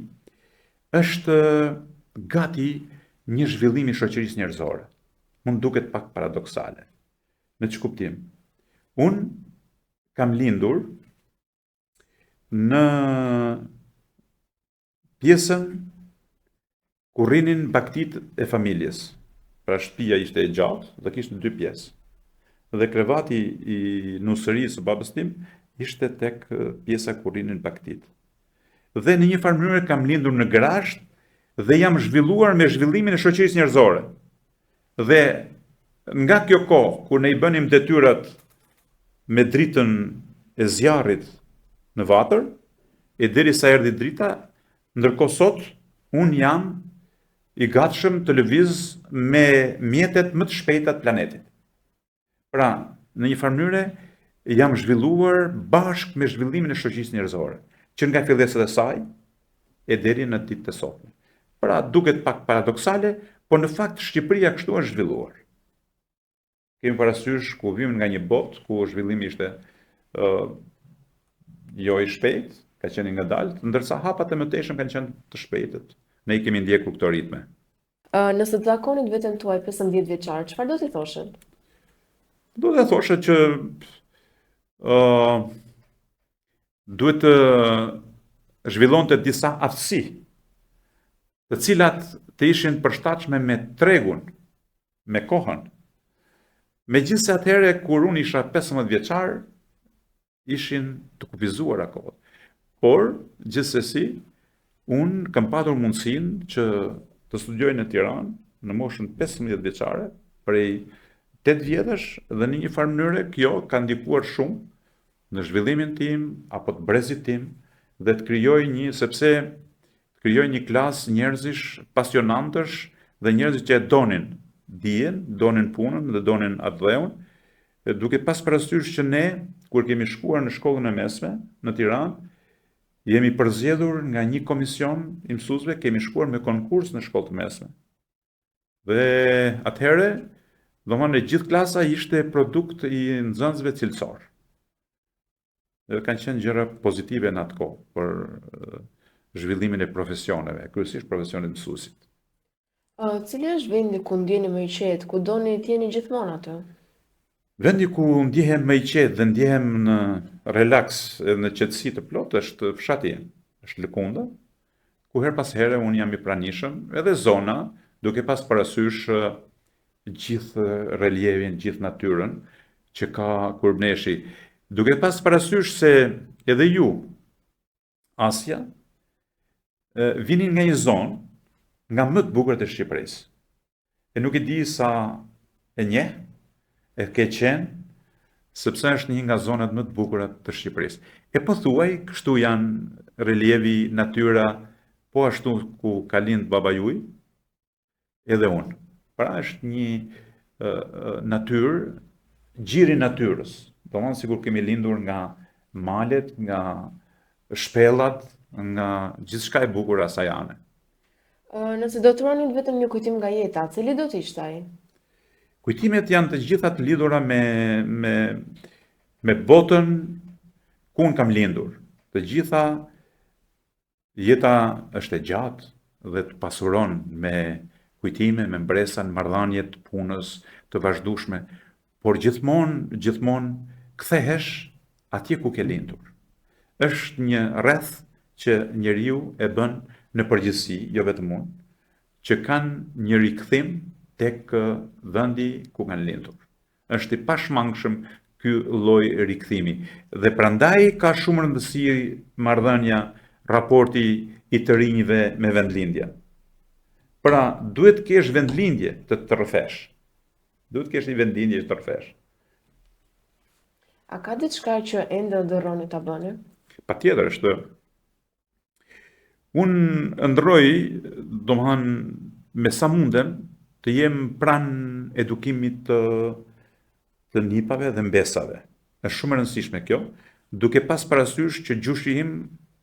është gati një zhvillim i shoqërisë njerëzore. Mund duket pak paradoksale. Me që kuptim? Unë kam lindur në pjesën ku rrinin baktit e familjes. Pra shtëpia ishte e gjatë dhe kishte 2 pjesë. Dhe krevati i nusërisë së babës tim ishte tek pjesa ku rrinin baktit. Dhe në një farë mënyrë kam lindur në Grasht dhe jam zhvilluar me zhvillimin e shoqërisë njerëzore. Dhe nga kjo kohë, kur ne I bënim detyrat me dritën e zjarrit në vatër, e derisa erdhi drita, ndërkohë sot unë jam I gatshëm të lëviz me mjetet më të shpejta të planetit. Pra, në një farë mënyrë jam zhvilluar bashkë me zhvillimin e shoqërisë njerëzore, që nga fillesat e saj e deri në ditët e sotme. Pra, duket pak paradoksale, por në fakt Shqipëria kështu është zhvilluar. Kemi parasysh ku vim nga një botë ku zhvillimi ishte jo I shpejt, ka qenë I ngadalt, ndërsa hapat e mëtejshëm kanë qenë të shpejtët. Ne I kemi ndjekur këto ritme. Nëse të takonit veten tuaj 15 vjeçar, çfarë do t'i thoshe? Do të thoshe që duhet të zhvillonte disa aftësi, të cilat të ishin përshtatshme me tregun, me kohën. Megjithse atëherë kur unë isha 15 vjeçar, ishin të kufizuara kohët. Por, gjithsesi, unë kam patur mundësinë që të studioj në Tiranë në moshën 15 vjeçare, prej 8 vjetësh, dhe në një farë mënyrë kjo ka ndikuar shumë në zhvillimin tim apo të brezit tim dhe të krijoj një klasë njerëzish pasionantësh dhe njerëzish që e donin dijen, donin punën dhe donin atë dheun, duke pas parasysh që ne, kur kemi shkuar në shkollën e mesme në Tiranë, jemi përzgjedhur nga një komision I mësuesve, kemi shkuar me konkurs në shkollë të mesme. Dhe atëherë, domethënë gjithë klasa ishte produkt I nxënësve cilësor. Dhe kanë qenë gjëra pozitive në atë kohë për zhvillimin e profesioneve, kryesisht profesionit mësuesit. Cili është vendi ku ndjeni më I qetë, ku doni të jeni gjithmonë aty? Vendi ku ndjehem më I qetë dhe ndjehem në relaks dhe në qetësi të plotë është fshati im, është Lëkunda, ku her pas here unë jam I pranishëm, edhe zona, duke pas parasysh gjithë relievin, gjithë natyrën që ka Kurbneshi, duke pas parasysh se edhe ju, Asja, vinin nga një zonë nga më të bukurat e Shqipërisë. E nuk I di sa e njeh, e ke qenë, sepse është një nga zonat më të bukurat të Shqipërisë. E po thuaj, kështu janë relievi, natyra, po ashtu ku ka lind baba juaj, edhe unë. Pra është një natyrë, gjiri natyrës. Domethënë sikur kemi lindur nga malet, nga shpellat, nga gjithçka e bukur asaj ane. Nëse do të ruanin vetëm një kujtim nga jeta, cili do të ishte ai? Kujtimet janë të gjitha të lidhura me botën ku unë kam lindur. Të gjitha jeta është e gjatë dhe të pasuron me kujtime, me mbresa, në marrëdhënie të punës, të vazhdueshme, por gjithmonë kthehesh atje ku ke lindur. Është një rreth që njeriu e bën në përgjithësi, jo vetëm unë, që kanë një rikthim tek vendi ku kanë lindur. Është I pashmangshëm ky lloj rikthimi dhe prandaj ka shumë rëndësi marrëdhënia, raporti I të rinjve me vendlindjen. Pra, duhet të kesh vendlindje të rrëfesh. Duhet të kesh një vendlindje të rrëfesh. A ka diçka që ende dërroni ta bëni? Patjetër është. Unë ndroj, domethënë, me sa mundem, të jem pranë edukimit të nipave dhe mbesave. Është shumë e rëndësishme kjo, duke pas parasysh që gjushi im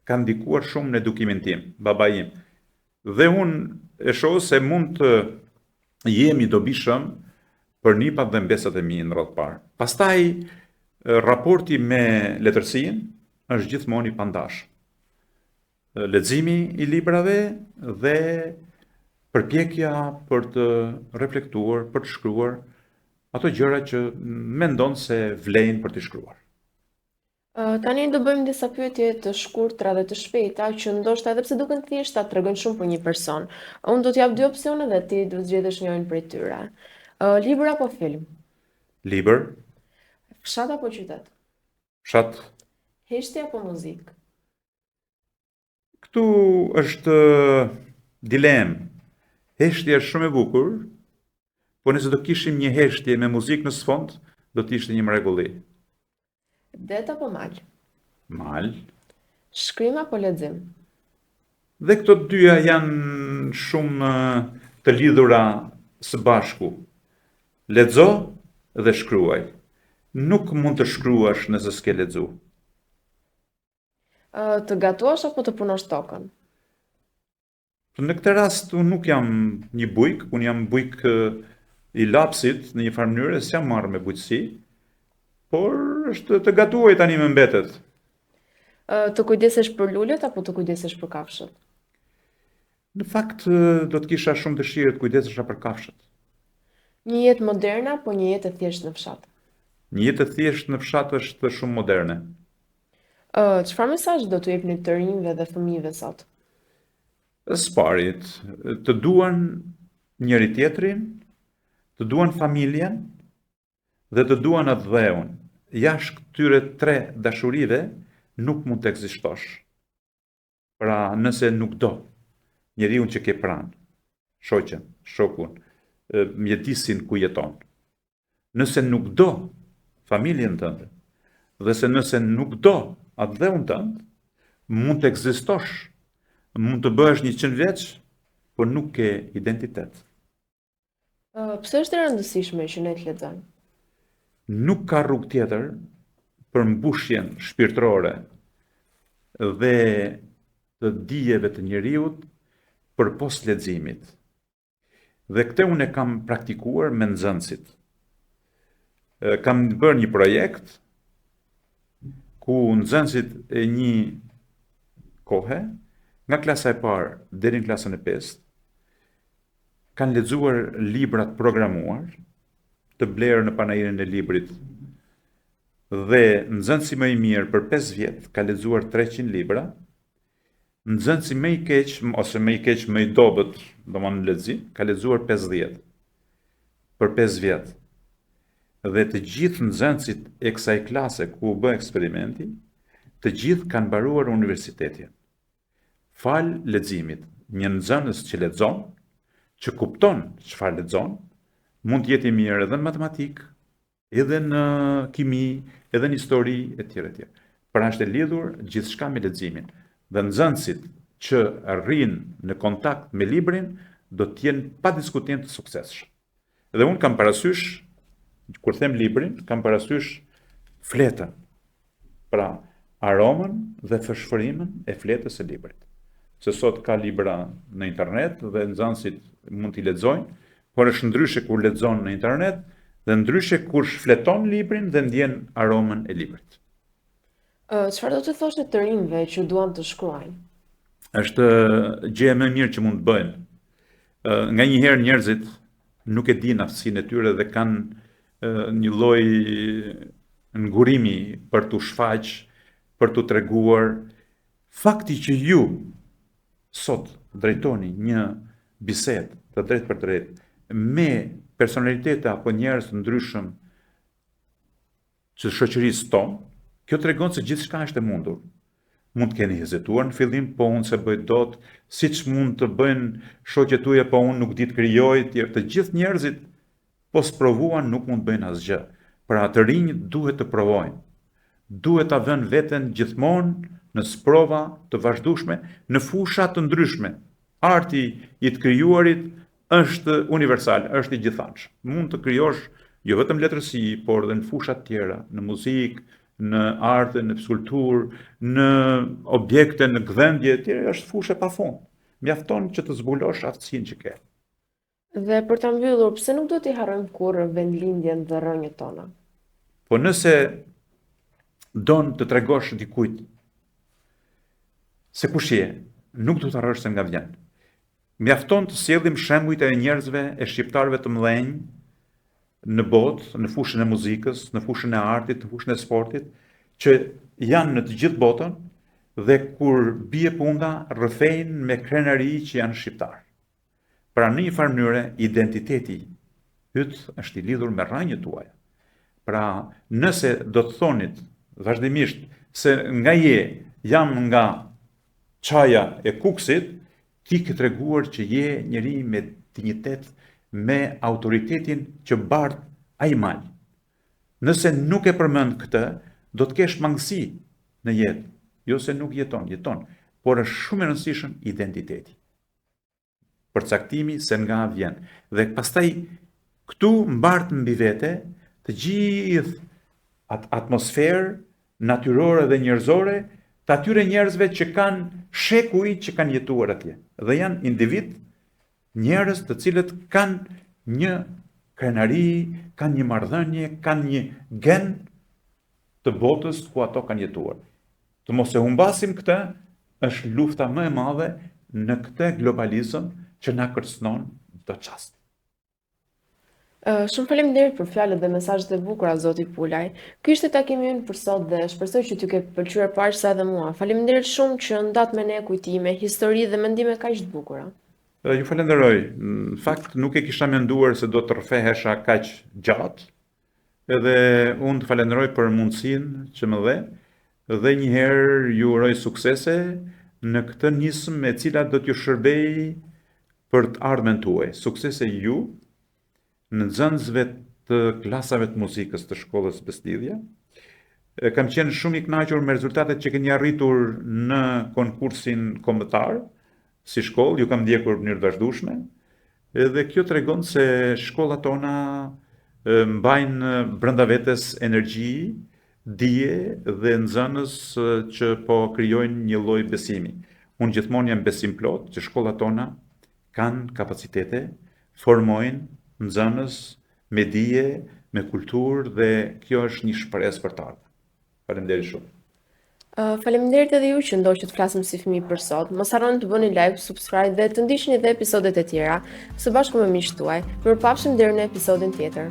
ka ndikuar shumë në edukimin tim, baba im. Dhe unë e shoh se mund të jemi dobishëm për nipat dhe mbesat e mi në rreth parë. Pastaj raporti me letërsinë, është gjithmonë i pandashëm. Leximi i librave dhe përpjekja për të reflektuar, për të shkruar ato gjëra që mendon se vlejnë për të shkruar. Tani do bëjmë disa pyetje të shkurtra dhe të shpejta që ndoshta edhe pse duken thjeshta tregojnë shumë për një person. Unë do t'jap dy opsione dhe ti do zgjedhësh njërin prej tyre. Libër apo film? Libër, Fshat apo qytet? fshat. Heshtje apo muzikë? Këtu është dilemë. Heshtja është shumë e bukur, po nëse do kishim një heshtje me muzikë në sfond, do të ishte një mrekulli. Det apo mal? Mal. Shkrim apo lexim? Dhe këto dyja janë shumë të lidhura së bashku. Lexo dhe shkruaj. Nuk mund të shkruash nëse s'ke lexu. Të gatuash apo të punosh tokën? Në këtë rast, unë nuk jam një bujk, unë jam bujk i lapsit në një farë mënyrë, s'jam marrë me bujqësi, por është të gatuaj tani me mbetet. Të kujdesesh për lulet apo të kujdesesh për kafshët? Në fakt, do të kisha shumë dëshirë të kujdesesha për kafshët. Një jetë moderne apo një jetë e thjeshtë në fshat? Një jetë e thjeshtë në fshat është shumë moderne. Çfarë mesazh do t'u jepni të rinjve dhe fëmijëve sot? Së parit, të duan njëri tjetrin, të duan familjen dhe të duan atë dheun. Jashtë këtyre 3 dashurive nuk mund të ekzistosh. Pra, nëse nuk do njeriun që ke pranë, shoqen, shokun, mjedisin ku jeton. Nëse nuk do familjen tënde, dhe nëse nuk do atë dheun tënd, mund të ekzistosh. Mund të bëhesh 100 vjeç, por nuk ke identitet. Pse është e rëndësishme që ne të lexojmë? Nuk ka rrugë tjetër për mbushjen shpirtërore dhe të dijeve të njeriut përpos leximit. Dhe këtë unë e kam praktikuar me nxënësit. Kam bërë një projekt ku nxënësit e një kohe, nga klasa e parë deri në klasën e 5, kanë lexuar libra të programuar, të blerë në panairin e librit. Dhe nxënësi më i mirë për 5 vjet ka lexuar 300 libra. Nxënësi më i keq ose më i keq më i dobët, domethënë në lexim, ka lexuar 50 për 5 vjet. Dhe të gjithë nxënësit e kësaj klase ku u bë eksperimenti, të gjithë kanë mbaruar universitetin. Fal leximit, një nxënës që lexon, që kupton çfarë lexon, mund të jetë i mirë edhe në matematikë, edhe në kimi, edhe në histori etj. Pra është e lidhur gjithçka me leximin. Dhe nxënësit që arrin në kontakt me librin do të jenë pa diskutim të suksesshëm. Dhe unë kam parasysh, kur them librin, kam parasysh fletën. Pra aromën dhe fshfërimën e fletës së librit. Se sot ka libra në internet dhe nxënësit mund t'i lexojnë, por është ndryshe kur lexon në internet dhe ndryshe kur shfleton librin dhe ndjen aromën e librit. Çfarë do të thoshte të rinjve që duan të shkruajnë? Është gjë më e mirë që mund të bëjnë. Nganjëherë njerëzit nuk e dinë aftësinë e tyre dhe kanë një lloj ngurimi për t'u shfaq, për t'u treguar. Fakti që ju sot drejtoni një bisedë të drejtë për drejtë me personalitete apo njerëz të ndryshëm që shoqërisë tonë, kjo tregon se gjithçka është e mundur. Mund të keni hezituar në fillim, po unë se bëj dot, siç mund të bëjnë shoqet tuaja, po unë nuk di të krijoj, të gjithë njerëzit po sprovuan nuk mund të bëjnë asgjë. Pra të rinjt duhet të provojnë. Duhet ta vënë veten gjithmonë në sprova të vazhdueshme në fusha të ndryshme. Arti i të krijuarit është universal, është i gjithanshëm. Mund të krijosh jo vetëm letërsi, por edhe në fusha të tjera, në muzikë, në arte, në skulpturë, në objekte, në gdhendje, është fushë pafund. Mjafton që të zbulosh aftësinë që ke. Dhe për ta mbyllur, pse nuk do t'i harrojmë kurrë vendlindjen dhe rrënjët tona? Po nëse don të tregosh dikujt se kush je, nuk do të harrosh se nga vjen. Mjafton të sjellim shembujt e njerëzve e shqiptarëve të mëdhenj në botë, në fushën e muzikës, në fushën e artit, në fushën e sportit, që janë në të gjithë botën dhe kur bie punda rrëfejnë me krenari që janë shqiptar. Pra në një farë mënyrë identiteti yt është i lidhur me rrënjët tuaja. Pra nëse do të thonit vazhdimisht se nga je jam nga çaja e Kuksit, ti ke treguar që je njeri me dinjitet, me autoritetin që bart ai mal. Nëse nuk e përmend këtë, do të kesh mangësi në jetë. Jo se nuk jeton, por është shumë e rëndësishëm identiteti. Përcaktimi se nga vjen. Dhe pastaj këtu mbart mbi vete të gjithë atmosferë natyrore dhe njerëzore të atyre njerëzve që kanë shekuj që kanë jetuar atje. Dhe janë individ, njerëz të cilët kanë një krenari, kanë një marrëdhënie, kanë një gen të botës ku ato kanë jetuar. Të mos e humbasim këtë, është lufta më e madhe në këtë globalizëm që na kërcënon çdo çast. Shumë faleminderit për fjalët dhe mesazhet e bukura zoti Pulaj. Ky ishte takimi ynë për sot dhe shpresoj që t'ju ke pëlqyer parë sa edhe mua. Faleminderit shumë që ndat me ne kujtime, histori dhe mendime kaq të bukura. Ju falenderoj. Në fakt nuk e kisha menduar se do të rrëfehesha kaq gjatë. Edhe unë të falenderoj për mundësinë që më dhe një herë ju uroj suksese në këtë nismë e cila do t'ju shërbej për të ardhmen tuaj. Suksese ju në nxënësve të klasave të muzikës të shkollës Beslidhja. Kam qenë shumë i kënaqur me rezultatet që keni arritur në konkursin kombëtar si shkollë, ju kam ndjekur në mënyrë të vazhdueshme. Dhe kjo tregon se shkollat tona mbajnë brenda vetes energji, dije dhe nxënës që po krijojnë një lloj besimi. Unë gjithmonë jam besim plot që shkollat tona kanë kapacitete, formojnë nxënës me dije, me kulturë dhe kjo është një shpresë për të ardhmen. Faleminderit shumë. Faleminderit edhe ju që ndoqët flasim si fëmijë për sot. Mos harroni të bëni like, subscribe dhe të ndiqni edhe episodet e tjera. Së bashku me miqtë tuaj. Mirupafshim deri në episodin tjetër.